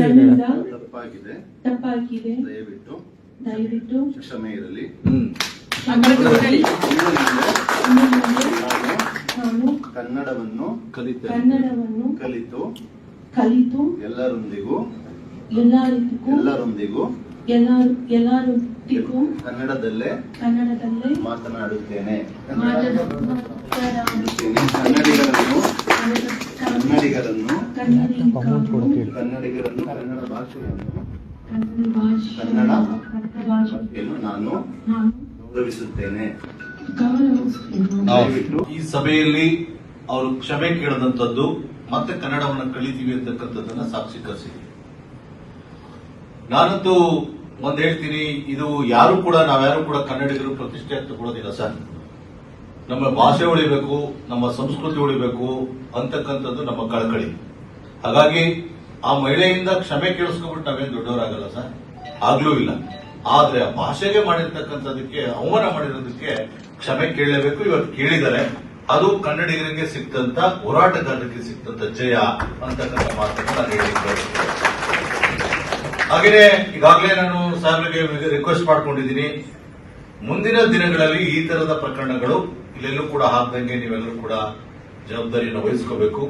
ನನ್ನಿಂದ ತಪ್ಪಾಗಿದೆ ದಯವಿಟ್ಟು ಕ್ಷಮೆ ಇರಲಿ. ಇನ್ನು ಮುಂದೆ ನಾನು ಕನ್ನಡವನ್ನು ಕಲಿತು ಎಲ್ಲರೊಂದಿಗೂ ಕನ್ನಡದಲ್ಲೇ ಮಾತನಾಡುತ್ತೇನೆ. ಕನ್ನಡಿಗರನ್ನು ಕನ್ನಡ ಭಾಷೆಯನ್ನು ನಾನು ಗೌರವಿಸುತ್ತೇನೆ. ಈ ಸಭೆಯಲ್ಲಿ ಅವರು ಕ್ಷಮೆ ಕೇಳದಂತದ್ದು ಮತ್ತೆ ಕನ್ನಡವನ್ನು ಕಲಿತೀವಿ ಅಂತಕ್ಕಂಥದ್ದನ್ನ ಸಾಕ್ಷೀಕರಿಸಿದೆ. ನಾನಂತೂ ಒಂದ್ ಹೇಳ್ತೀನಿ, ಇದು ನಾವ್ಯಾರು ಕೂಡ ಕನ್ನಡಿಗರು ಪ್ರತಿಷ್ಠೆ ತಗೊಳ್ಳೋದಿಲ್ಲ ಸರ್. ನಮ್ಮ ಭಾಷೆ ಉಳಿಬೇಕು, ನಮ್ಮ ಸಂಸ್ಕೃತಿ ಉಳಿಬೇಕು ಅಂತಕ್ಕಂಥದ್ದು ನಮ್ಮ ಕಳಕಳಿ. ಹಾಗಾಗಿ ಆ ಮಹಿಳೆಯಿಂದ ಕ್ಷಮೆ ಕೇಳಿಸ್ಕೊಂಡ್ಬಿಟ್ಟು ನಾವೇನು ದೊಡ್ಡವರಾಗಲ್ಲ ಸರ್, ಆಗ್ಲೂ ಇಲ್ಲ. ಆದ್ರೆ ಆ ಭಾಷೆಗೆ ಮಾಡಿರ್ತಕ್ಕಂಥದಕ್ಕೆ, ಅವಮಾನ ಮಾಡಿರೋದಕ್ಕೆ ಕ್ಷಮೆ ಕೇಳಲೇಬೇಕು. ಇವತ್ತು ಕೇಳಿದರೆ ಅದು ಕನ್ನಡಿಗರಿಗೆ ಸಿಕ್ತಂತ, ಹೋರಾಟಗಾರರಿಗೆ ಸಿಕ್ತಂತ ಜಯ ಅಂತಕ್ಕಂಥ ಮಾತನ್ನು ನಾನು ಹೇಳಿದ್ದೆ. ಹಾಗೆಯೇ ಈಗಾಗಲೇ ನಾನು ಸಾಹೇಬರಿಗೆ ರಿಕ್ವೆಸ್ಟ್ ಮಾಡ್ಕೊಂಡಿದ್ದೀನಿ, ಮುಂದಿನ ದಿನಗಳಲ್ಲಿ ಈ ತರದ ಪ್ರಕರಣಗಳು ಇಲ್ಲೆಲ್ಲೂ ಕೂಡ ಆಗದಂಗೆ ನೀವೆಲ್ಲರೂ ಕೂಡ ಜವಾಬ್ದಾರಿಯನ್ನು ವಹಿಸ್ಕೋಬೇಕು.